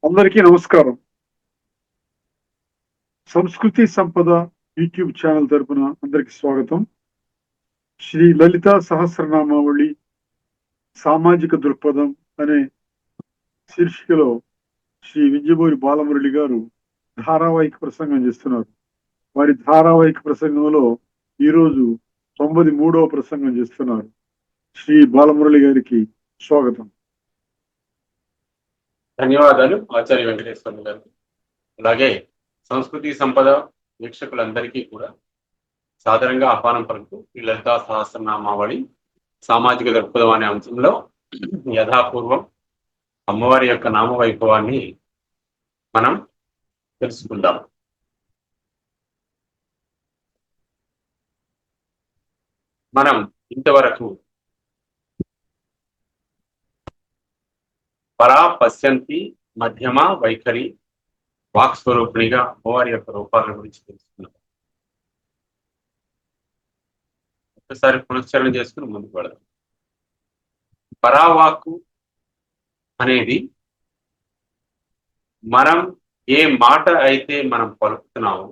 అందరికీ నమస్కారం. సంస్కృతి సంపద యూట్యూబ్ ఛానల్ తరపున అందరికి స్వాగతం. శ్రీ లలితా సహస్రనామావళి సామాజిక దృక్పథం అనే శీర్షికలో శ్రీ వింజమూరి బాలమురళి గారు ధారావాహిక ప్రసంగం చేస్తున్నారు. వారి ధారావాహిక ప్రసంగంలో ఈరోజు 93వ ప్రసంగం చేస్తున్నారు. శ్రీ బాలమురళి గారికి స్వాగతం. ధన్యవాదాలు ఆచార్య వెంకటేశ్వర గారు. అలాగే సంస్కృతి సంపద వీక్షకులందరికీ కూడా సాధారణంగా ఆహ్వానం పలుకుతూ ఈ లలితా సహస్రనామావళి సామాజిక దృక్పథం అనే అంశంలో యథాపూర్వం అమ్మవారి యొక్క నామ వైభవాన్ని మనం తెలుసుకుందాం. మనం ఇంతవరకు పరా పశ్యంతి మధ్యమ వైఖరి వాక్ స్వరూపిణిగా అమ్మవారి యొక్క రూపాల గురించి తెలుసుకున్నాం. ఒకసారి పునశ్చరణ చేసుకుని ముందుకు వెళదాం. పరావాక్కు అనేది మనం ఏ మాట అయితే మనం పలుకుతున్నామో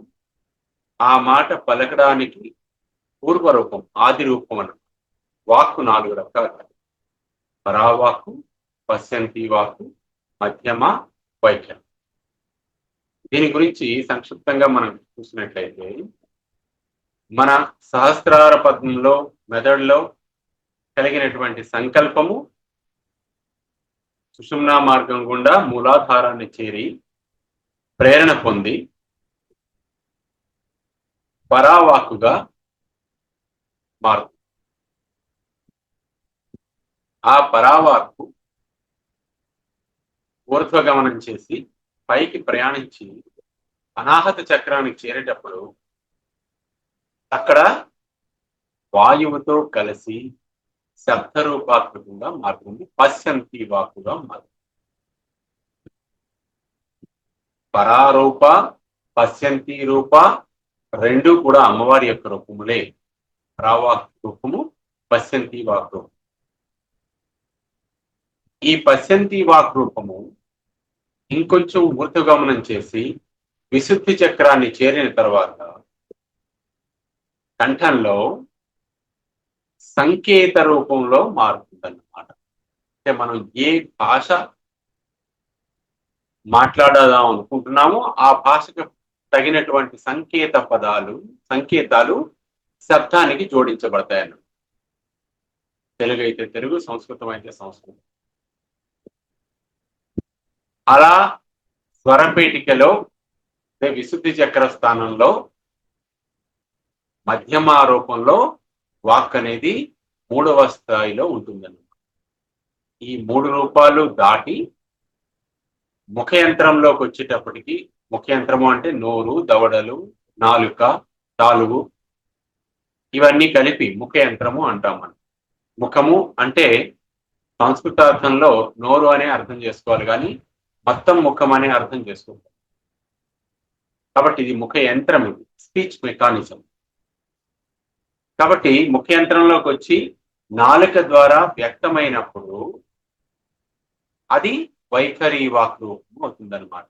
ఆ మాట పలకడానికి పూర్వరూపం, ఆది రూపం అన్న వాక్కు 4 రకాలు. పరావాక్కు, పశ్యంతి వాక్కు, మధ్యమ, వైఖరి. దీని గురించి సంక్షిప్తంగా మనం చూసినట్లయితే మన సహస్రార పద్మంలో మెదడులో కలిగినటువంటి సంకల్పము సుషుమ్నా మార్గం గుండా మూలాధారాన్ని చేరి ప్రేరణ పొంది పరావాక్కుగా మారుతుంది. ఆ పరావాక్కు ఊర్ధ్వగమనం చేసి పైకి ప్రయాణించి అనాహత చక్రానికి చేరేటప్పుడు అక్కడ వాయువుతో కలిసి శబ్దరూపాత్మకంగా మారుతుంది. పశ్యంతి వాక్కుగా మారుతుంది. పరారూప, పశ్యంతి రూప రెండు కూడా అమ్మవారి యొక్క రూపములే. పరావాక్ రూపము, పశ్యంతి వాక్ రూపం. ఈ పశ్యంతి వాక్ రూపము ఇంకొంచెం ఊర్ధ్వగమనం చేసి విశుద్ధి చక్రాన్ని చేరిన తర్వాత కంఠంలో సంకేత రూపంలో మారుతుందన్నమాట. అంటే మనం ఏ భాష మాట్లాడదాం అనుకుంటున్నామో ఆ భాషకు తగినటువంటి సంకేతాలు శబ్దానికి జోడించబడతాయన్న. తెలుగు అయితే తెలుగు, సంస్కృతం అయితే సంస్కృతం. అలా స్వరపేటికలో విశుద్ధి చక్ర స్థానంలో మధ్యమ రూపంలో వాక్ అనేది 3వ స్థాయిలో ఉంటుందన్నమాట. ఈ 3 రూపాలు దాటి ముఖయంత్రంలోకి వచ్చేటప్పటికి, ముఖయంత్రము అంటే నోరు, దవడలు, నాలుక, తాలుగు ఇవన్నీ కలిపి ముఖయంత్రము అంటాం మనం. ముఖము అంటే సంస్కృతార్థంలో నోరు అనే అర్థం చేసుకోవాలి, కానీ మొత్తం ముఖం అనే అర్థం చేసుకుంటాం. కాబట్టి ఇది ముఖ యంత్రం, ఇది స్పీచ్ మెకానిజం. కాబట్టి ముఖ యంత్రంలోకి వచ్చి నాలుక ద్వారా వ్యక్తమైనప్పుడు అది వైఖరి వాక్ రూపం అవుతుందన్నమాట.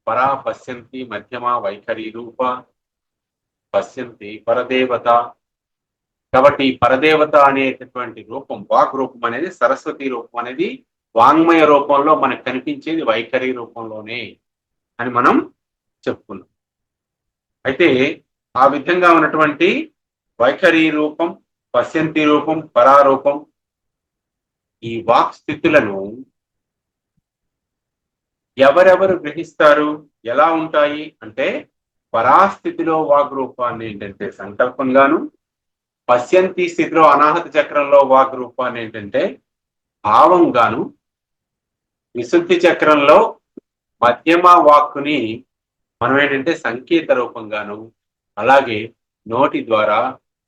పరా పశ్యంతి మధ్యమ వైఖరి రూప పశ్యంతి పరదేవత. కాబట్టి పరదేవత అనేటటువంటి రూపం, వాక్ రూపం అనేది, సరస్వతి రూపం అనేది వాంగ్మయ రూపంలో మనకు కనిపించేది వైఖరి రూపంలోనే అని మనం చెప్పుకున్నాం. అయితే ఆ విధంగా ఉన్నటువంటి వైఖరి రూపం, పశ్యంతి రూపం, పరారూపం ఈ వాక్ స్థితులను ఎవరెవరు గ్రహిస్తారు, ఎలా ఉంటాయి అంటే, పరాస్థితిలో వాగ్ రూపాన్ని ఏంటంటే సంకల్పంగాను, పశ్యంతి స్థితిలో అనాహత చక్రంలో వాగ్ రూపాన్ని ఏంటంటే భావంగాను, విశుద్ధి చక్రంలో మధ్యమ వాక్కుని మనం ఏంటంటే సంకేత రూపంగాను, అలాగే నోటి ద్వారా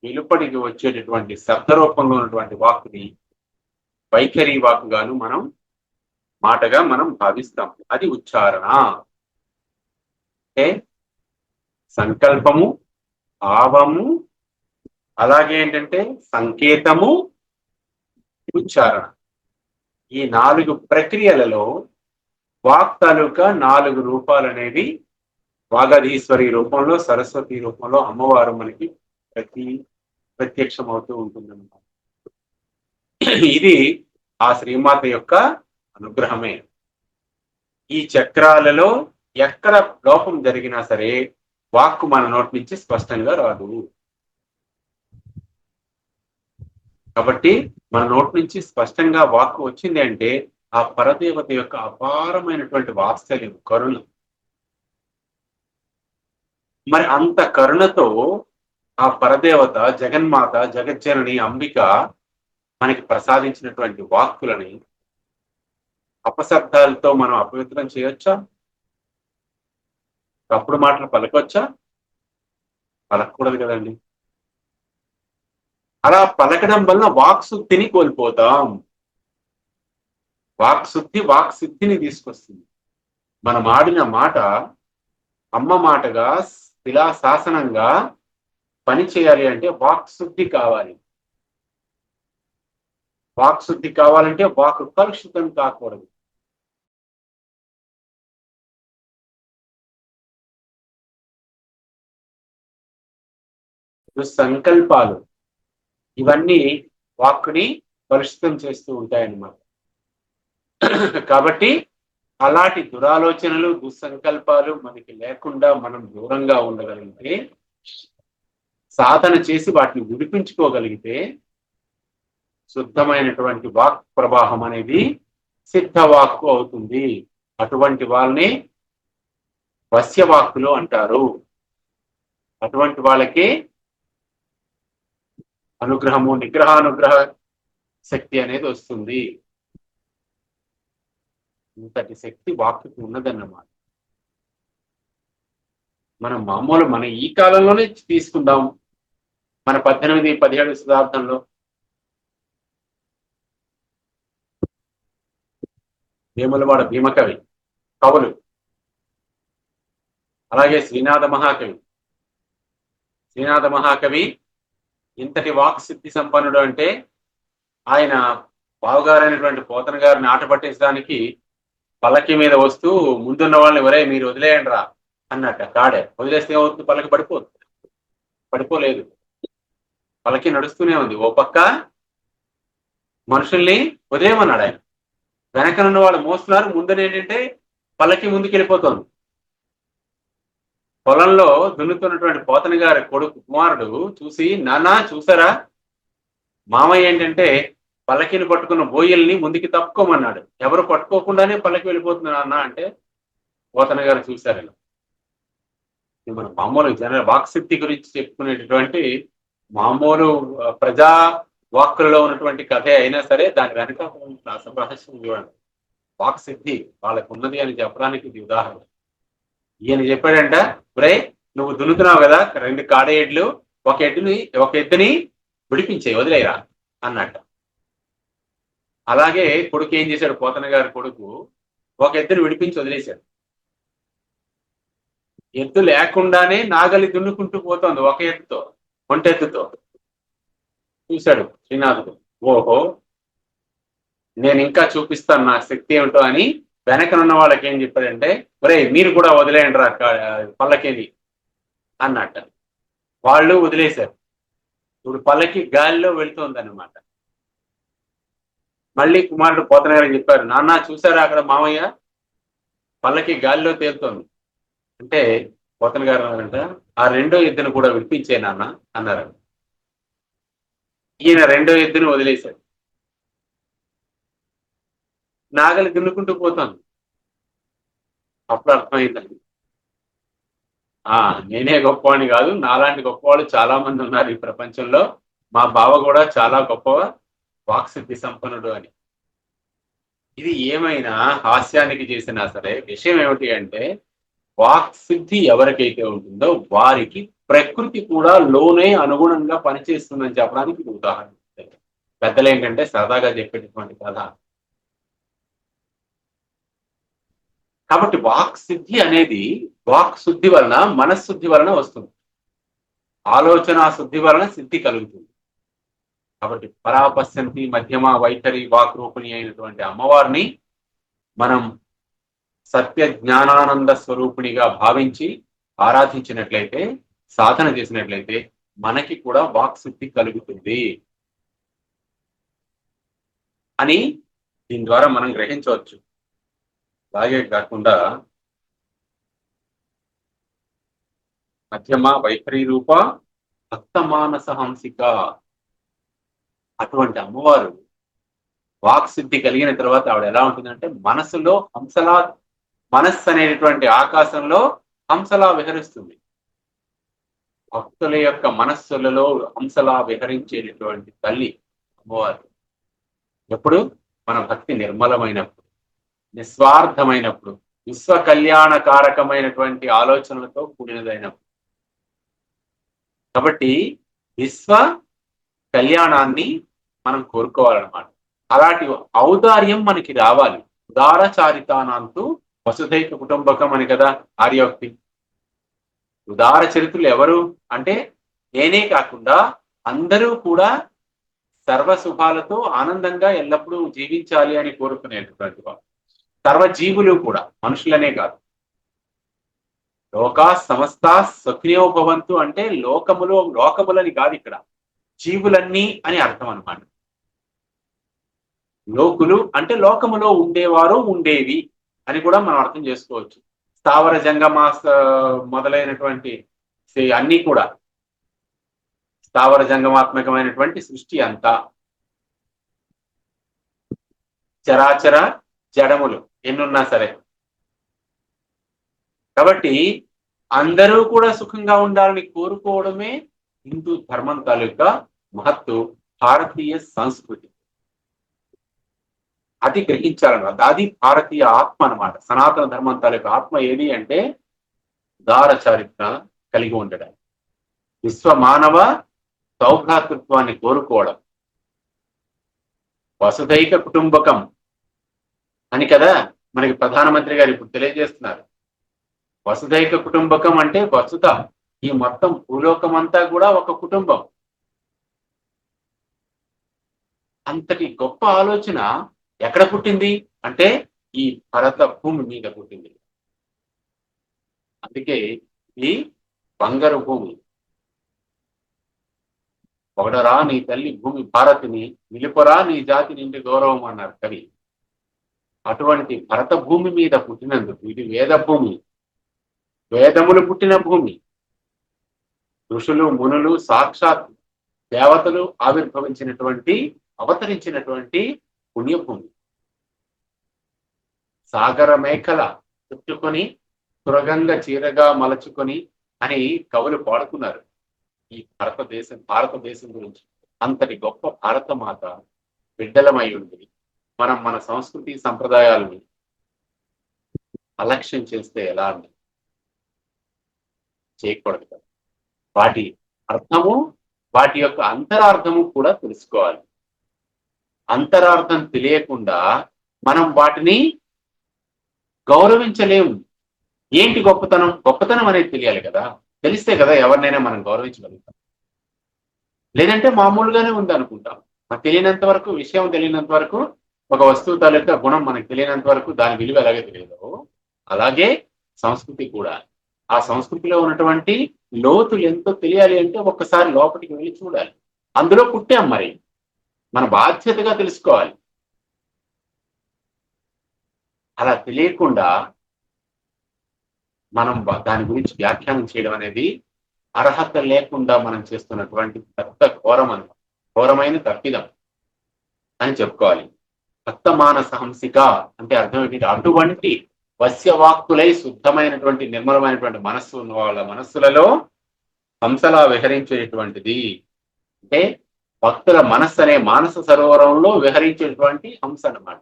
వెలుపడికి వచ్చేటటువంటి శబ్ద రూపంలో ఉన్నటువంటి వాక్కుని వైఖరి వాక్కుగాను మనం మాటగా మనం భావిస్తాం. అది ఉచ్చారణ. అంటే సంకల్పము, భావము, అలాగే ఏంటంటే సంకేతము, ఉచ్చారణ. ఈ 4 ప్రక్రియలలో వాక్ తాలూకా 4 రూపాలు అనేది వాగధీశ్వరి రూపంలో, సరస్వతి రూపంలో అమ్మవారు మనకి ప్రత్యక్షం అవుతూ ఉంటుందన్నమాట. ఇది ఆ శ్రీమాత యొక్క అనుగ్రహమే. ఈ చక్రాలలో ఎక్కడ లోపం జరిగినా సరే వాక్కు మన నోటి నుంచి స్పష్టంగా రాదు. కాబట్టి మన నోటి నుంచి స్పష్టంగా వాక్కు వచ్చింది అంటే ఆ పరదేవత యొక్క అపారమైనటువంటి వాత్సల్యం, కరుణ. మరి అంత కరుణతో ఆ పరదేవత జగన్మాత, జగజ్జనని అంబిక మనకి ప్రసాదించినటువంటి వాక్కులని అపశబ్దాలతో మనం అపవిత్రం చేయొచ్చా? తప్పుడు మాటలు పలకొచ్చా? పలకూడదు కదండి. అలా పలకడం వలన వాక్శుద్ధిని కోల్పోతాం. వాక్సిద్ధిని తీసుకొస్తుంది. మనం ఆడిన మాట అమ్మ మాటగా శిలా శాసనంగా పని చేయాలి అంటే వాక్శుద్ధి కావాలి. వాక్శుద్ధి కావాలంటే వాక్ కలుషితం కాకూడదు. సంకల్పాలు ఇవన్నీ వాక్కుని కలుషితం చేస్తూ ఉంటాయన్నమాట. కాబట్టి అలాంటి దురాలోచనలు, దుస్సంకల్పాలు మనకి లేకుండా మనం దూరంగా ఉండగలిగితే, సాధన చేసి వాటిని విడిపించుకోగలిగితే శుద్ధమైనటువంటి వాక్ ప్రవాహం అనేది సిద్ధవాక్కు అవుతుంది. అటువంటి వాళ్ళని వశ్యవాక్కులు అంటారు. అటువంటి వాళ్ళకి అనుగ్రహము, నిగ్రహానుగ్రహ శక్తి అనేది వస్తుంది. ఇంతటి శక్తి వాక్కుకి ఉన్నదన్నమాట. మనం మామూలు మన ఈ కాలంలోనే తీసుకుందాం. మన 18, 17 శతాబ్దంలో వేములవాడ భీమకవి కవులు, అలాగే శ్రీనాథ మహాకవి ఇంతటి వాక్ సిద్ధి సంపన్నుడు అంటే ఆయన బావగారైనటువంటి పోతన గారిని ఆట పట్టించడానికి పల్లకి మీద వస్తూ ముందున్న వాళ్ళని ఎవరే మీరు వదిలేయండి రా అన్నట్ట. కాడే వదిలేస్తే ఏమవుతుంది? పల్లకి పడిపోలేదు. పల్లకి నడుస్తూనే ఉంది. ఓ పక్క మనుషుల్ని వదిలేయమన్నాడు ఆయన. వెనకనున్న వాళ్ళు మోస్తున్నారు. ముందనేంటంటే పల్లకి ముందుకు వెళ్ళిపోతుంది. పొలంలో దున్నుతున్నటువంటి పోతన గారి కుమారుడు చూసి, నాన్నా చూసారా, మామయ్య ఏంటంటే పల్లకిని పట్టుకున్న బోయల్ని ముందుకి తప్పుకోమన్నాడు. ఎవరు పట్టుకోకుండానే పల్లకి వెళ్ళిపోతున్నారు అన్న అంటే పోతన గారు చూశారు. మన మామూలు జన వాక్శక్తి గురించి చెప్పుకునేటటువంటి మామూలు ప్రజా వాక్కులలో ఉన్నటువంటి కథే అయినా సరే దాని వెనక రహస్యం చూడండి. వాక్సిద్ధి వాళ్ళకు ఉన్నది అని చెప్పడానికి ఇది ఉదాహరణ. ఈయన చెప్పాడంట, బ్రై నువ్వు దున్నుతున్నావు కదా 2 కాడేడ్లు, ఒక ఎద్దుని విడిపించే వదిలేరా అన్నట్ట. అలాగే కొడుకు ఏం చేశాడు? పోతన గారి కొడుకు ఒక ఎద్దుని విడిపించి వదిలేశాడు. ఎద్దు లేకుండానే నాగలి దున్నుకుంటూ పోతోంది ఒక ఎద్దుతో, ఒంటెద్దుతో. చూశాడు శ్రీనాథుడు, ఓహో నేను ఇంకా చూపిస్తాను నా శక్తి ఏమిటో అని వెనకనున్న వాళ్ళకి ఏం చెప్పాడంటే, ఒరే మీరు కూడా వదిలేయండి రా పల్లకిని అన్నట్ట. వాళ్ళు వదిలేశారు. ఇప్పుడు పల్లకి గాలిలో వెళుతోంది అన్నమాట. మళ్ళీ కుమారుడు పోతన గారు చెప్పారు, నాన్న చూసారా అక్కడ మామయ్య పల్లకి గాలిలో తేలుతోంది అంటే పోతన గారు అన్నారంట, ఆ 2వ ఎద్దును కూడా విడిపించే నాన్న అన్నారు. ఈయన 2వ ఎద్దును వదిలేశాడు. నాగలి దున్నుకుంటూ పోతాను. అప్పుడు అర్థమైందండి, నేనే గొప్పవాడిని కాదు, నాలాంటి గొప్పవాళ్ళు చాలా మంది ఉన్నారు ఈ ప్రపంచంలో. మా బావ కూడా చాలా గొప్ప వాక్సిద్ధి సంపన్నుడు అని. ఇది ఏమైనా హాస్యానికి చేసినా సరే విషయం ఏమిటి అంటే, వాక్సిద్ధి ఎవరికైతే ఉంటుందో వారికి ప్రకృతి కూడా లోనే అనుగుణంగా పనిచేస్తుందని చెప్పడానికి ఇది ఉదాహరణ. పెద్దలు ఏంటంటే సరదాగా చెప్పేటటువంటి కథ. కాబట్టి వాక్ సిద్ధి అనేది వాక్ శుద్ధి వలన, మనశుద్ధి వలన వస్తుంది. ఆలోచన శుద్ధి వలన సిద్ధి కలుగుతుంది. కాబట్టి పరాపశ్యంతి మధ్యమ వైఖరి వాక్ రూపిణి అయినటువంటి అమ్మవారిని మనం సత్య జ్ఞానానంద స్వరూపిణిగా భావించి ఆరాధించినట్లయితే, సాధన చేసినట్లయితే మనకి కూడా వాక్శుద్ధి కలుగుతుంది అని దీని ద్వారా మనం గ్రహించవచ్చు. అలాగే కాకుండా మధ్యమ వైఖరి రూప భక్త మానస హంసిక, అటువంటి అమ్మవారు వాక్సిద్ధి కలిగిన తర్వాత ఆవిడ ఎలా ఉంటుందంటే మనసులో హంసలా, మనస్సు అనేటువంటి ఆకాశంలో హంసలా విహరిస్తుంది. భక్తుల యొక్క మనస్సులలో హంసలా విహరించేటటువంటి తల్లి అమ్మవారు. ఎప్పుడు మన భక్తి నిర్మలమైనప్పుడు, నిస్వార్థమైనప్పుడు, విశ్వ కళ్యాణకారకమైనటువంటి ఆలోచనలతో కూడినదైనప్పుడు. కాబట్టి విశ్వ కళ్యాణాన్ని మనం కోరుకోవాలన్నమాట. అలాంటి ఔదార్యం మనకి రావాలి. ఉదార చారితానాంతు వసుధైక కుటుంబకం అని కదా ఆర్యోక్తి. ఉదార చరిత్రులు ఎవరు అంటే నేనే కాకుండా అందరూ కూడా సర్వశుభాలతో ఆనందంగా ఎల్లప్పుడూ జీవించాలి అని కోరుకునేటువంటి వారు. సర్వజీవులు కూడా, మనుషులనే కాదు. లోకా సమస్తా సుఖినో భవంతు అంటే లోకములని కాదు, ఇక్కడ జీవులన్నీ అని అర్థం అన్నమాట. లోకులు అంటే లోకములో ఉండేవారు, ఉండేవి అని కూడా మనం అర్థం చేసుకోవచ్చు. స్థావర జంగమ మొదలైనటువంటి అన్ని కూడా స్థావర జంగమాత్మకమైనటువంటి సృష్టి అంతా, చరాచర జడములు ఎన్నున్నా సరే. కాబట్టి అందరూ కూడా సుఖంగా ఉండాలని కోరుకోవడమే హిందూ ధర్మం తాలూకా మహత్తు, భారతీయ సంస్కృతి. అది గ్రహించాలన్నమాట. అది భారతీయ ఆత్మ అన్నమాట. సనాతన ధర్మం తాలూకా ఆత్మ ఏది అంటే ఉదార చారిత్ర కలిగి ఉండడం, విశ్వ మానవ సౌభ్రాతృత్వాన్ని కోరుకోవడం, వసుధైక కుటుంబకం అని కదా మనకి ప్రధానమంత్రి గారు ఇప్పుడు తెలియజేస్తున్నారు. వసుధైక కుటుంబకం అంటే వసుధ, ఈ మొత్తం భూలోకం అంతా కూడా ఒక కుటుంబం. అంతటి గొప్ప ఆలోచన ఎక్కడ పుట్టింది అంటే ఈ భరత భూమి మీద పుట్టింది. అందుకే ఈ బంగారు భూమి. పొగడరా నీ తల్లి భూమి భారతిని, నిలుపరా నీ జాతి నిండి గౌరవం అన్నారు కవి. అటువంటి భరత భూమి మీద పుట్టినందుకు ఇది వేద భూమి, వేదములు పుట్టిన భూమి. ఋషులు, మునులు, సాక్షాత్ దేవతలు ఆవిర్భవించినటువంటి, అవతరించినటువంటి పుణ్యభూమి. సాగర మేఖల చుట్టుకొని సురగంగ చీరగా మలచుకొని అని కవులు పాడుకున్నారు ఈ భారతదేశం గురించి. అంతటి గొప్ప భారతమాత బిడ్డలమై ఉండి మనం మన సంస్కృతి సంప్రదాయాలని అలక్ష్యం చేస్తే ఎలా అని చేయకూడదు కదా. వాటి అర్థము, వాటి యొక్క అంతరార్థము కూడా తెలుసుకోవాలి. అంతరార్థం తెలియకుండా మనం వాటిని గౌరవించలేము. ఏంటి గొప్పతనం? గొప్పతనం అనేది తెలియాలి కదా. తెలిస్తే కదా ఎవరినైనా మనం గౌరవించగలుగుతాం. లేదంటే మామూలుగానే ఉంది అనుకుంటాం. మనకు తెలియనంత వరకు, విషయం తెలియనంత వరకు, ఒక వస్తువు తాలూకా గుణం మనకు తెలియనంత వరకు దాని విలువ ఎలాగే తెలియదు, అలాగే సంస్కృతి కూడా. ఆ సంస్కృతిలో ఉన్నటువంటి లోతులు ఎంతో తెలియాలి అంటే ఒక్కసారి లోపలికి వెళ్ళి చూడాలి. అందులో పుట్టాం, మరి మన బాధ్యతగా తెలుసుకోవాలి. అలా తెలియకుండా మనం దాని గురించి వ్యాఖ్యానం చేయడం అనేది అర్హత లేకుండా మనం చేస్తున్నటువంటి పెద్ద ఘోరమైన తప్పిదం అని చెప్పుకోవాలి. భక్త మానస హంసిక అంటే అర్థం ఏంటి? అటువంటి వశ్యవాక్కులై శుద్ధమైనటువంటి నిర్మలమైనటువంటి మనస్సు ఉన్న వాళ్ళ మనస్సులలో హంసలా విహరించేటువంటిది. అంటే భక్తుల మనస్సు అనే మానస సరోవరంలో విహరించేటువంటి హంస అన్నమాట.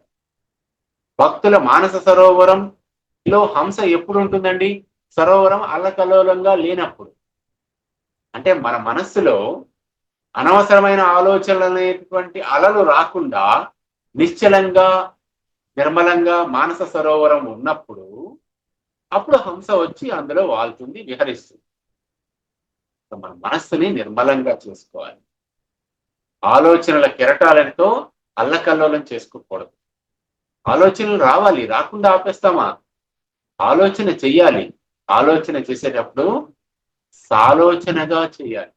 భక్తుల మానస సరోవరంలో హంస ఎప్పుడు ఉంటుందండి? సరోవరం అల్లకల్లోలంగా లేనప్పుడు. అంటే మన మనస్సులో అనవసరమైన ఆలోచనలు అనేటువంటి అలలు రాకుండా నిశ్చలంగా, నిర్మలంగా మానస సరోవరం ఉన్నప్పుడు అప్పుడు హంస వచ్చి అందులో వాళ్తుంది, విహరిస్తుంది. మన మనస్సుని నిర్మలంగా చేసుకోవాలి. ఆలోచనల కెరటాలతో అల్లకల్లోలం చేసుకోకూడదు. ఆలోచనలు రావాలి, రాకుండా ఆపేస్తామా? ఆలోచన చెయ్యాలి. ఆలోచన చేసేటప్పుడు సాలోచనగా చేయాలి,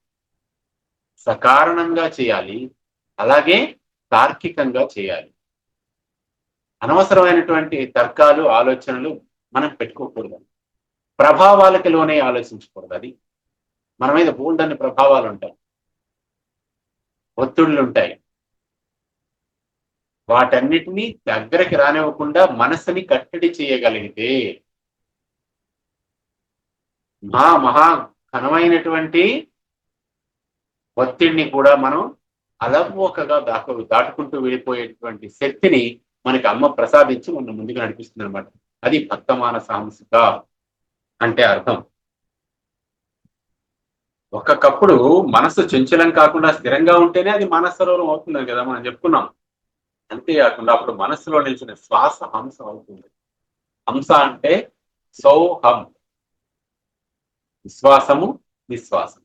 సకారణంగా చేయాలి, అలాగే తార్కికంగా చేయాలి. అనవసరమైనటువంటి తర్కాలు, ఆలోచనలు మనం పెట్టుకోకూడదు. ప్రభావాలకి లోనే ఆలోచించకూడదు. అది మన మీద బోల్డన్ని ప్రభావాలు ఉంటాయి, ఒత్తిళ్లు ఉంటాయి. వాటన్నిటినీ దగ్గరికి రానివ్వకుండా మనసుని కట్టడి చేయగలిగితే మహా ఘనమైనటువంటి ఒత్తిడిని కూడా మనం అలవోకగా దాటుకుంటూ వెళ్ళిపోయేటువంటి శక్తిని మనకి అమ్మ ప్రసాదించి మన ముందుకు నడిపిస్తుంది అనమాట. అది భక్తమాన సాంసిక అంటే అర్థం. ఒక్కొక్కప్పుడు మనసు చంచలం కాకుండా స్థిరంగా ఉంటేనే అది మానసరోవరం అవుతుంది కదా మనం చెప్పుకున్నాం. అంతేకాకుండా అప్పుడు మనసులో నిలిచిన శ్వాస హంస అవుతుంది. హంస అంటే సౌహం, విశ్వాసము, నిశ్వాసం.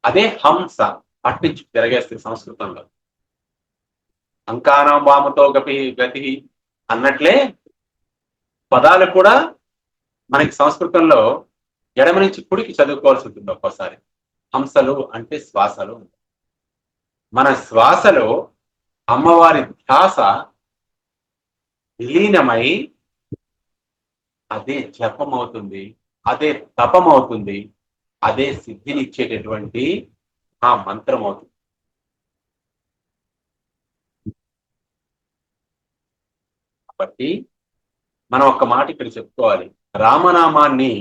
అదే హంస అట్నుంచి తిరగేస్తుంది సంస్కృతంలో. అంకానం వామతో గతి అన్నట్లే పదాలు కూడా మనకి సంస్కృతంలో ఎడమ నుంచి కుడికి చదువుకోవాల్సి ఉంటుంది ఒక్కోసారి. హంసలు అంటే శ్వాసలు. మన శ్వాసలో అమ్మవారి ధ్యాస విలీనమై అదే జపం అవుతుంది, అదే తపం అవుతుంది, అదే సిద్ధినిచ్చేటటువంటి ఆ మంత్రం అవుతుంది. కాబట్టి మనం ఒక మాట ఇక్కడ చెప్పుకోవాలి. రామనామాన్ని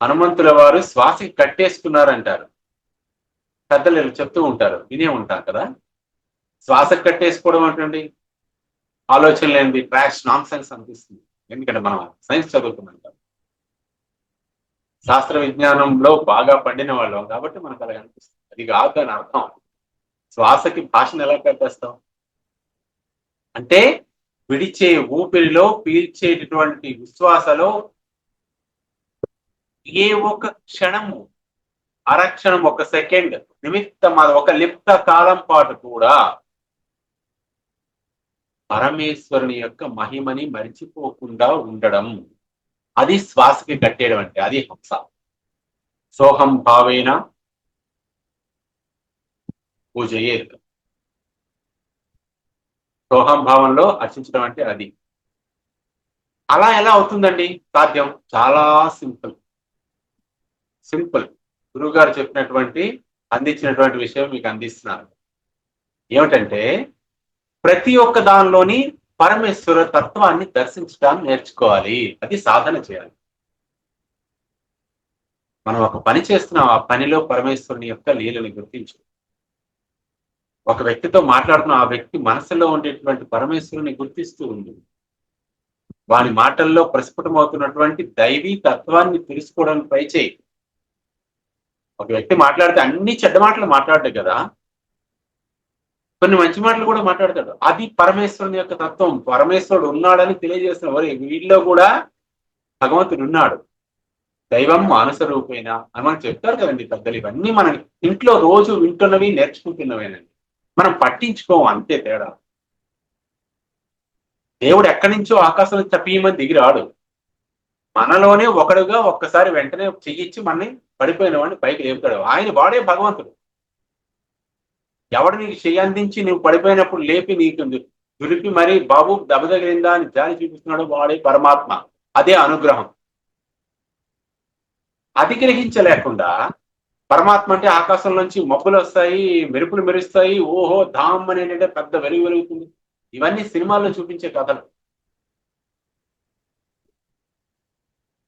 హనుమంతుల వారు శ్వాసకి కట్టేసుకున్నారంటారు. పెద్దలు చెప్తూ ఉంటారు, వినే ఉంటాం కదా. శ్వాసకు కట్టేసుకోవడం అంటే ఆలోచన లేనిది ట్రాష్ నాన్ సెన్స్ అనిపిస్తుంది. ఎందుకంటే మనం సైన్స్ చదువుతున్నాం కదా, శాస్త్ర విజ్ఞానంలో బాగా పండిన వాళ్ళం కాబట్టి మనకు అలా అనిపిస్తుంది. అది కాదు అని అర్థం. శ్వాసకి భాషను ఎలా కట్టేస్తాం అంటే విడిచే ఊపిరిలో పీల్చేటటువంటి విశ్వాసలో ఏ ఒక్క క్షణము, అరక్షణం, ఒక సెకండ్ నిమిత్తం, ఒక లిప్త కాలం పాటు కూడా పరమేశ్వరుని యొక్క మహిమని మరిచిపోకుండా ఉండడం, అది శ్వాసకి కట్టేయడం అంటే అది హంస. సోహం భావేన పూజయేత్. సోహం భావంలో అర్చించడం అంటే అది. అలా ఎలా అవుతుందండి సాధ్యం? చాలా సింపుల్. గురువు గారు చెప్పినటువంటి అందించినటువంటి విషయం మీకు అందిస్తున్నారు. ఏమిటంటే ప్రతి ఒక్క దానిలోని పరమేశ్వర తత్వాన్ని దర్శించడానికి నేర్చుకోవాలి. అది సాధన చేయాలి. మనం ఒక పని చేస్తున్నాం, ఆ పనిలో పరమేశ్వరుని యొక్క లీలని గుర్తించు. ఒక వ్యక్తితో మాట్లాడుతున్న ఆ వ్యక్తి మనసులో ఉండేటువంటి పరమేశ్వరుని గుర్తిస్తూ ఉంది. వాని మాటల్లో ప్రస్ఫుటమవుతున్నటువంటి దైవీ తత్వాన్ని తెలుసుకోవడానికి ట్రై చేయి. ఒక వ్యక్తి మాట్లాడితే అన్ని చెడ్డ మాటలు మాట్లాడదు కదా, కొన్ని మంచి మాటలు కూడా మాట్లాడతాడు. అది పరమేశ్వరుని యొక్క తత్వం. పరమేశ్వరుడు ఉన్నాడని తెలియజేస్తున్న వారు వీళ్ళలో కూడా భగవంతుడు ఉన్నాడు. దైవం మానస రూపేణ అని మనం చెప్తారు కదండి పెద్దలు. ఇవన్నీ మనం ఇంట్లో రోజు వింటున్నవి, నేర్చుకుంటున్నవేనండి. మనం పట్టించుకోం, అంతే తేడా. దేవుడు ఎక్కడి నుంచో ఆకాశంలో తప్పీయమని దిగి రాడు. మనలోనే ఒకడుగా ఒక్కసారి వెంటనే చెయ్యిచ్చి మనని పడిపోయిన వాడిని పైకి లేపుతాడు. ఆయన వాడే భగవంతుడు. ఎవడు నీకు చెయ్యి అందించి నువ్వు పడిపోయినప్పుడు లేపి నీకు దులిపి మరీ బాబు దెబ్బతగిలిందా అని జాలి చూపిస్తున్నాడు, వాడే పరమాత్మ. అదే అనుగ్రహం. అది గ్రహించలేకుండా పరమాత్మ అంటే ఆకాశం నుంచి మబ్బులు వస్తాయి, మెరుపులు మెరుస్తాయి, ఓహో ధామ్ అనేటంటే పెద్ద వెలుగు వెలుగుతుంది. ఇవన్నీ సినిమాల్లో చూపించే కథలు.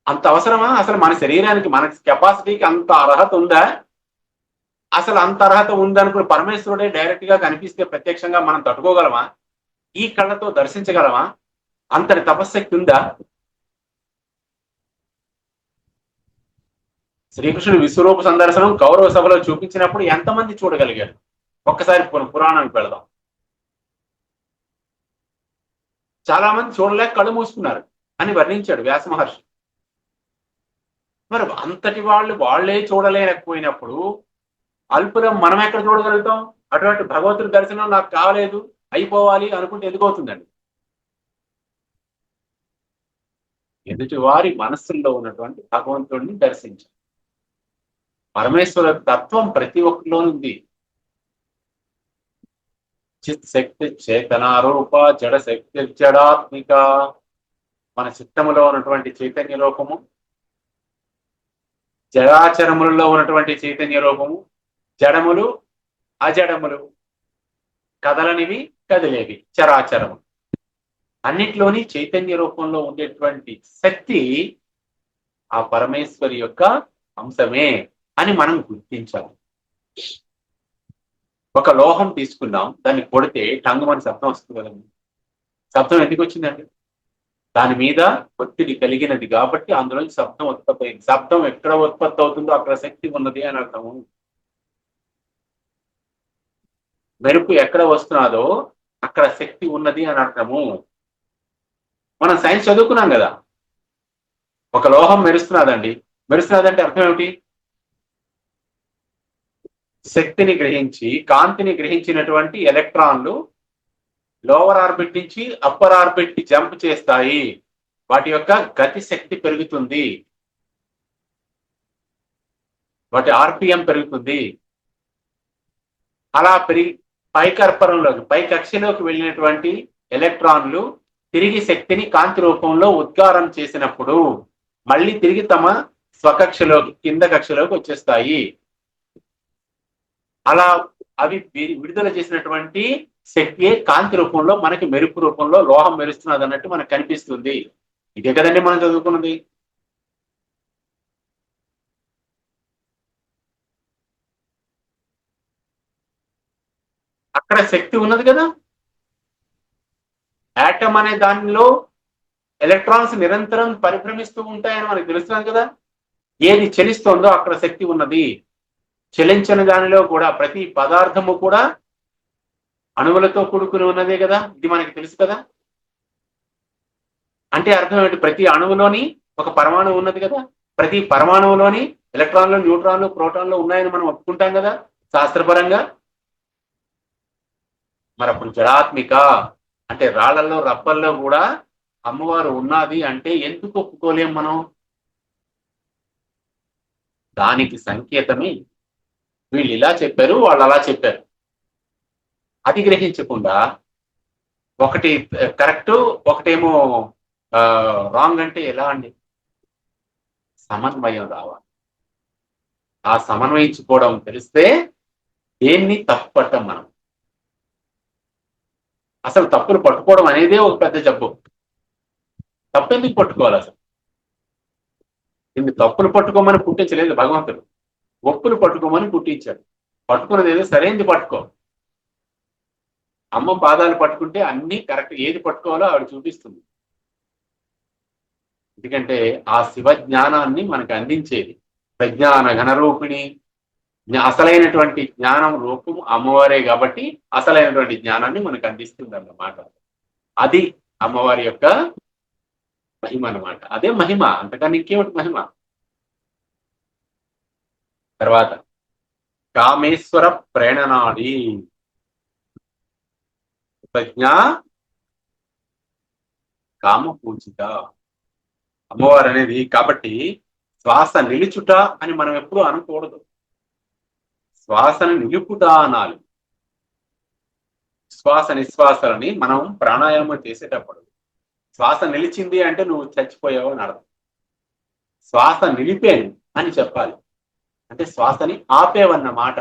అంత అవసరమా? అసలు మన శరీరానికి, మన కెపాసిటీకి అంత అర్హత ఉందా? అసలు అంత అర్హత ఉందనుకుని పరమేశ్వరుడే డైరెక్ట్ గా కనిపిస్తే ప్రత్యక్షంగా మనం తట్టుకోగలమా? ఈ కళ్ళతో దర్శించగలమా? అంతటి తపశ్శక్తి ఉందా? శ్రీకృష్ణుడు విశ్వరూప సందర్శనం కౌరవ సభలో చూపించినప్పుడు ఎంతమంది చూడగలిగారు? ఒక్కసారి పురాణానికి వెళదాం. చాలా మంది చూడలేక కళ్ళు మూసుకున్నారు అని వర్ణించాడు వ్యాస మహర్షి. మరి అంతటి వాళ్ళే చూడలేకపోయినప్పుడు అల్పురం మనం ఎక్కడ చూడగలుగుతాం? అటువంటి భగవంతుడి దర్శనం నాకు కావలేదు, అయిపోవాలి అనుకుంటే ఎందుకు అవుతుందండి? ఎదుటివారి మనస్సుల్లో ఉన్నటువంటి భగవంతుడిని దర్శించాలి. పరమేశ్వర తత్వం ప్రతి ఒక్కరిలో ఉంది. చిత్ శక్తి చేతనారూప, జడ శక్తి జడాత్మిక. మన చిత్తములో ఉన్నటువంటి చైతన్య రూపము, జడాచరములలో ఉన్నటువంటి చైతన్య రూపము, జడములు అజడములు, కదలనివి కదిలేవి చరాచరము, అన్నిట్లోని చైతన్య రూపంలో ఉండేటువంటి శక్తి ఆ పరమేశ్వరి యొక్క అంశమే అని మనం గుర్తించాలి. ఒక లోహం తీసుకున్నాం, దాన్ని కొడితే టంగుమని శబ్దం వస్తుంది కదండి. శబ్దం ఎందుకు వచ్చిందండి? దాని మీద ఒత్తిడి కలిగినది కాబట్టి అందులో శబ్దం ఉత్పత్తి అయింది. శబ్దం ఎక్కడ ఉత్పత్తి అవుతుందో అక్కడ శక్తి ఉన్నది అని అర్థము. మెరుపు ఎక్కడ వస్తున్నదో అక్కడ శక్తి ఉన్నది అని అర్థము. మనం సైన్స్ చదువుకున్నాం కదా. ఒక లోహం మెరుస్తున్నదండి, మెరుస్తున్నదంటే అర్థం ఏమిటి? శక్తిని గ్రహించి కాంతిని గ్రహించినటువంటి ఎలక్ట్రాన్లు లోవర్ ఆర్బిట్ నుంచి అప్పర్ ఆర్బిట్ కి జంప్ చేస్తాయి. వాటి యొక్క గతి శక్తి పెరుగుతుంది, వాటి ఆర్పిఎం పెరుగుతుంది. అలా పెరిగి పైకర్పరంలోకి పై కక్షలోకి వెళ్ళినటువంటి ఎలక్ట్రాన్లు తిరిగి శక్తిని కాంతి రూపంలో ఉద్గారం చేసినప్పుడు మళ్ళీ తిరిగి తమ స్వకక్షలోకి కింద కక్షలోకి వచ్చేస్తాయి. అలా అవి విడుదల చేసినటువంటి శక్తి కాంతి రూపంలో మనకి మెరుపు రూపంలో లోహం మెరుస్తున్నది అన్నట్టు మనకు కనిపిస్తుంది. ఇదే కదండి మనం చదువుకున్నది. అక్కడ శక్తి ఉన్నది కదా. యాటమ్ అనే దానిలో ఎలక్ట్రాన్స్ నిరంతరం పరిభ్రమిస్తూ ఉంటాయని మనకు తెలుస్తున్నది కదా. ఏది చలిస్తోందో అక్కడ శక్తి ఉన్నది. చలించని దానిలో కూడా ప్రతి పదార్థము కూడా అణువులతో కూడుకుని ఉన్నదే కదా. ఇది మనకి తెలుసు కదా. అంటే అర్థం ఏంటి? ప్రతి అణువులోని ఒక పరమాణువు ఉన్నది కదా. ప్రతి పరమాణువులోని ఎలక్ట్రాన్లు, న్యూట్రాన్లు, ప్రోటాన్లు ఉన్నాయని మనం ఒప్పుకుంటాం కదా శాస్త్రపరంగా. మరి అప్పుడు జడాత్మిక అంటే రాళ్లలో రప్పల్లో కూడా అమ్మవారు ఉన్నది అంటే ఎందుకు ఒప్పుకోలేం మనం? దానికి సంకేతమే వీళ్ళు ఇలా చెప్పారు, వాళ్ళు అలా చెప్పారు. అది గ్రహించకుండా ఒకటి కరెక్ట్ ఒకటేమో రాంగ్ అంటే ఎలా అండి? సమన్వయం రావాలి. ఆ సమన్వయించుకోవడం తెలిస్తే దేన్ని తప్పు పట్టం మనం. అసలు తప్పులు పట్టుకోవడం అనేదే ఒక పెద్ద జబ్బు. తప్పెందుకు పట్టుకోవాలి? అసలు ఇన్ని తప్పులు పట్టుకోమని పుట్టించలేదు భగవంతుడు, ఒప్పులు పట్టుకోమని పుట్టించాడు. పట్టుకున్నది ఏదో సరైనది పట్టుకో. అమ్మ పాదాలు పట్టుకుంటే అన్ని కరెక్ట్, ఏది పట్టుకోవాలో ఆవిడ చూపిస్తుంది. ఎందుకంటే ఆ శివ జ్ఞానాన్ని మనకు అందించేది ప్రజ్ఞాన ఘనరూపిణి. అసలైనటువంటి జ్ఞానం రూపం అమ్మవారే కాబట్టి అసలైనటువంటి జ్ఞానాన్ని మనకు అందిస్తుంది అన్నమాట. అది అమ్మవారి యొక్క మహిమ అన్నమాట. అదే మహిమ, అంతకన్నా ఇంకేమిటి మహిమ. తర్వాత కామేశ్వర ప్రేరణాడి ప్రజ్ఞ కామ పూజిత అమ్మవారు అనేది. కాబట్టి శ్వాస నిలుచుట అని మనం ఎప్పుడూ అనకూడదు. శ్వాసను నిలుపుట అనాలి. శ్వాస నిశ్వాసాలని మనం ప్రాణాయామం చేసేటప్పుడు శ్వాస నిలిచింది అంటే నువ్వు చచ్చిపోయావు అని అర్థం. శ్వాస నిలిపేను అని చెప్పాలి అంటే శ్వాసని ఆపేవన్న మాట.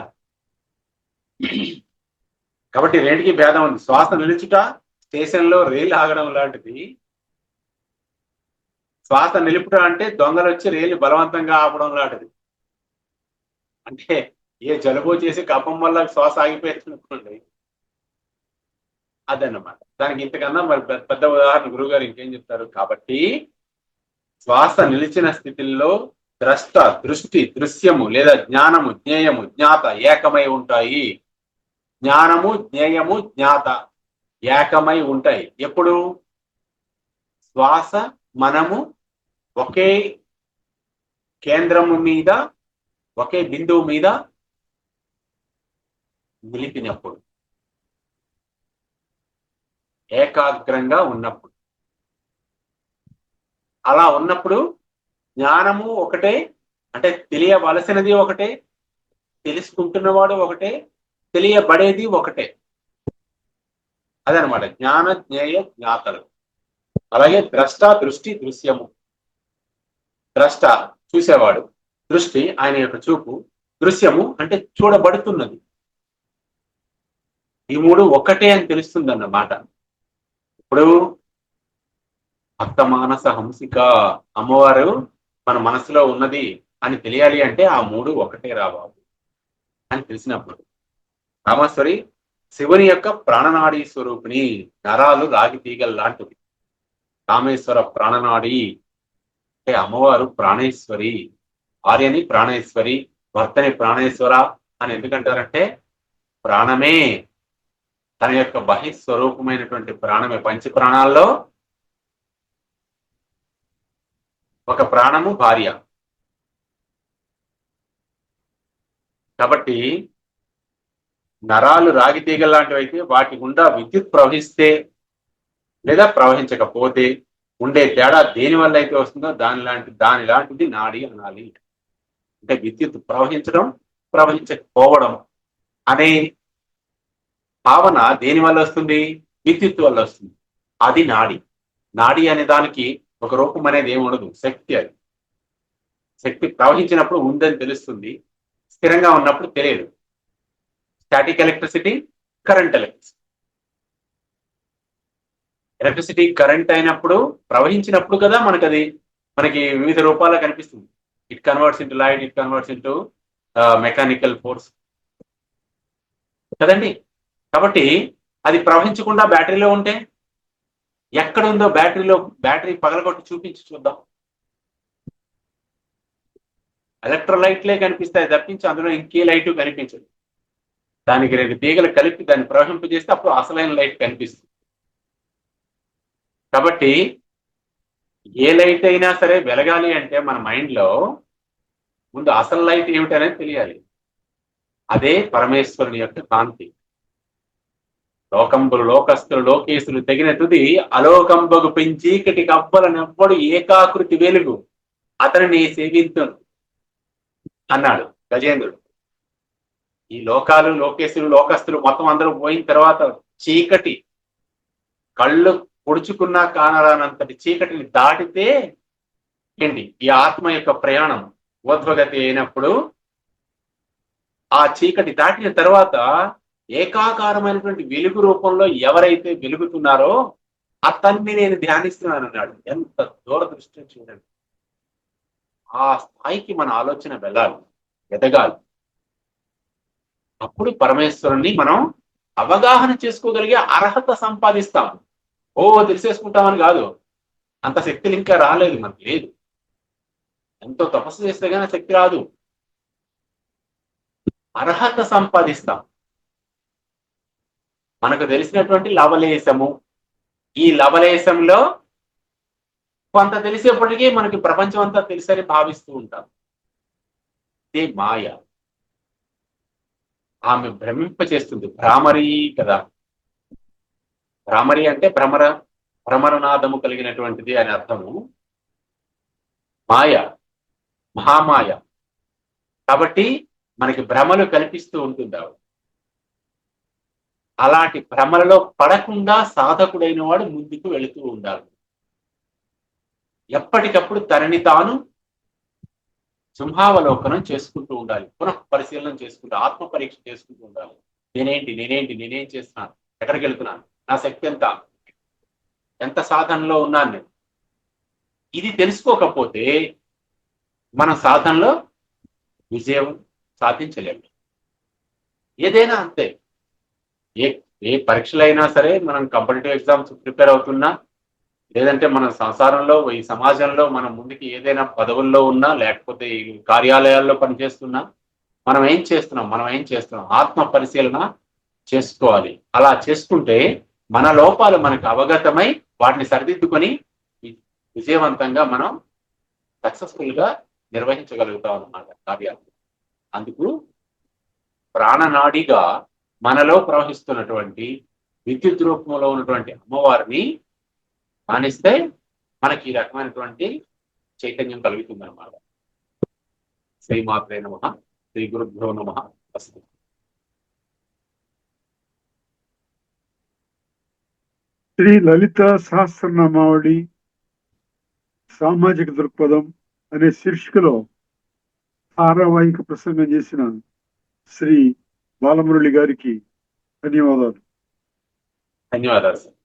కాబట్టి రెండుకి భేదం ఉంది. శ్వాస నిలుచుట స్టేషన్లో రైలు ఆగడం లాంటిది. శ్వాస నిలుపుట అంటే దొంగలు వచ్చి రైలు బలవంతంగా ఆపడం లాంటిది. అంటే ఏ జలుబు చేసి కఫం వల్ల శ్వాస ఆగిపోయింది అదన్నమాట. దానికి ఇంతకన్నా మరి పెద్ద ఉదాహరణ గురువుగారు ఇంకేం చెప్తారు. కాబట్టి శ్వాస నిలిచిన స్థితిలో ద్రష్ట, దృష్టి, దృశ్యము లేదా జ్ఞానము, జ్ఞేయము, జ్ఞాత ఏకమై ఉంటాయి. జ్ఞానము, జ్ఞేయము, జ్ఞాత ఏకమై ఉంటాయి. ఎప్పుడు? శ్వాస మనము ఒకే కేంద్రము మీద, ఒకే బిందువు మీద నిలిపినప్పుడు, ఏకాగ్రంగా ఉన్నప్పుడు. అలా ఉన్నప్పుడు జ్ఞానము ఒకటే, అంటే తెలియవలసినది ఒకటే, తెలుసుకుంటున్నవాడు ఒకటే, తెలియబడేది ఒకటే. అదనమాట జ్ఞాన జ్ఞేయ జ్ఞాతలు. అలాగే ద్రష్ట, దృష్టి, దృశ్యము. ద్రష్ట చూసేవాడు, దృష్టి ఆయన యొక్క చూపు, దృశ్యము అంటే చూడబడుతున్నది. ఈ మూడు ఒక్కటే అని తెలుస్తుంది అన్నమాట. ఇప్పుడు భక్తమానస హంసిక, అమ్మవారు మన మనసులో ఉన్నది అని తెలియాలి అంటే ఆ మూడు ఒకటే రాబాబు అని తెలిసినప్పుడు. రామేశ్వరి శివుని యొక్క ప్రాణనాడీ స్వరూపిణి, నరాలు రాగి తీగలు లాంటివి. రామేశ్వర ప్రాణనాడి అంటే అమ్మవారు ప్రాణేశ్వరి, ఆర్యని ప్రాణేశ్వరి, భర్తని ప్రాణేశ్వర అని ఎందుకంటారంటే ప్రాణమే తన యొక్క బహిస్వరూపమైనటువంటి ప్రాణమే. పంచ ప్రాణాల్లో ఒక ప్రాణము భార్య. కాబట్టి నరాలు రాగి తీగలు లాంటివి అయితే వాటి గుండా విద్యుత్ ప్రవహిస్తే లేదా ప్రవహించకపోతే ఉండే తేడా దేని వల్ల అయితే వస్తుందో దాని లాంటిది నాడి అనాలి. అంటే విద్యుత్ ప్రవహించడం, ప్రవహించకపోవడం అనే భావన దేని వల్ల వస్తుంది? విద్యుత్ వల్ల వస్తుంది. అది నాడి. నాడి అనే దానికి ఒక రూపం అనేది ఏమి ఉండదు, శక్తి. అది శక్తి ప్రవహించినప్పుడు ఉందని తెలుస్తుంది, స్థిరంగా ఉన్నప్పుడు తెలియదు. Static electricity, current electricity. Electricity current అయినప్పుడు, ప్రవహించినప్పుడు కదా మనకి వివిధ రూపాల్లో కనిపిస్తుంది. It converts into light, it converts into mechanical force కదండి. కాబట్టి అది ప్రవహించకుండా బ్యాటరీలో ఉంటే ఎక్కడ ఉందో బ్యాటరీ పగలగొట్టి చూపించి చూద్దాం. ఎలక్ట్రోలైట్లే కనిపిస్తాయి తప్పించి అందులో ఇంకే లైట్ కనిపించదు. దానికి 2 తీగలు కలిపి దాన్ని ప్రవహింపజేస్తే అప్పుడు అసలైన లైట్ కనిపిస్తుంది. కాబట్టి ఏ లైట్ అయినా సరే వెలగాలి అంటే మన మైండ్ లో ముందు అసలు లైట్ ఏమిటనేది తెలియాలి. అదే పరమేశ్వరుని యొక్క కాంతి. లోకంబులు లోకస్తులు లోకేశులు తెగిన తుది అలోకంబగు పెంచీకటి కవ్వలనెవ్వడు ఏకాకృతి వెలుగు అతనిని సేవింతును అన్నాడు గజేంద్రుడు. ఈ లోకాలు లోకేశులు లోకస్తులు మొత్తం అందరూ పోయిన తర్వాత చీకటి, కళ్ళు పొడుచుకున్నా కానరానంతటి చీకటిని దాటితే ఏంటి ఈ ఆత్మ యొక్క ప్రయాణం ఊర్ధ్వగతి అయినప్పుడు ఆ చీకటి దాటిన తర్వాత ఏకాకారమైనటువంటి వెలుగు రూపంలో ఎవరైతే వెలుగుతున్నారో అతన్ని నేను ధ్యానిస్తున్నాను అన్నాడు. ఎంత దూరదృష్టి చూడండి. ఆ స్థాయికి మన ఆలోచన వెళ్ళాలి, ఎదగాలి. అప్పుడు పరమేశ్వరుణ్ణి మనం అవగాహన చేసుకోగలిగే అర్హత సంపాదిస్తాం. తెలిసేసుకుంటామని కాదు, అంత శక్తులు ఇంకా రాలేదు, మనకు లేదు. ఎంతో తపస్సు చేస్తే కానీ శక్తి రాదు. అర్హత సంపాదిస్తాం. మనకు తెలిసినటువంటి లవలేశము, ఈ లవలేశంలో కొంత తెలిసేప్పటికీ మనకి ప్రపంచం అంతా తెలుసని భావిస్తూ ఉంటాం. ఇదే మాయ. ఆమె భ్రమింపచేస్తుంది. భ్రామరి కదా. భ్రామరి అంటే భ్రమరనాదము కలిగినటువంటిది అని అర్థము. మాయ, మహామాయ. కాబట్టి మనకి భ్రమలు కల్పిస్తూ ఉంటుంది. అలాంటి భ్రమలలో పడకుండా సాధకుడైన వాడు ముందుకు వెళుతూ ఉండాలి. ఎప్పటికప్పుడు తనని తాను సింహావలోకనం చేసుకుంటూ ఉండాలి, పునః పరిశీలన చేసుకుంటూ, ఆత్మ పరీక్ష చేసుకుంటూ ఉండాలి. నేనేం చేస్తున్నాను, ఎక్కడికి వెళ్తున్నాను, నా శక్తి ఎంత సాధనలో ఉన్నాను నేను. ఇది తెలుసుకోకపోతే మన సాధనలో విజయం సాధించలేము. ఏదైనా అంతే. ఏ పరీక్షలైనా సరే, మనం కాంపిటేటివ్ ఎగ్జామ్స్ ప్రిపేర్ అవుతున్నా, లేదంటే మన సంసారంలో ఈ సమాజంలో మనం ముందుకి ఏదైనా పదవుల్లో ఉన్నా, లేకపోతే ఈ కార్యాలయాల్లో పనిచేస్తున్నా, మనం ఏం చేస్తున్నాం ఆత్మ పరిశీలన చేసుకోవాలి. అలా చేసుకుంటే మన లోపాలు మనకు అవగతమై వాటిని సరిదిద్దుకొని విజయవంతంగా మనం సక్సెస్ఫుల్ గా నిర్వహించగలుగుతాం అన్నమాట కార్యాలు. అందుకు ప్రాణనాడిగా మనలో ప్రవహిస్తున్నటువంటి విద్యుత్ రూపంలో ఉన్నటువంటి అమ్మవారిని మానిస్తే మనకి ఈ రకమైనటువంటి చైతన్యం కలుగుతుంది అనమాట. శ్రీమాత్రే నమః, శ్రీ గురుభ్యో నమః. అస్తు. శ్రీ లలిత సహస్రనామావళి సామాజిక దృక్పథం అనే శీర్షికలో ధారావాహిక ప్రసంగం చేసిన శ్రీ బాలమురళి గారికి ధన్యవాదాలు. ధన్యవాదాలు సార్.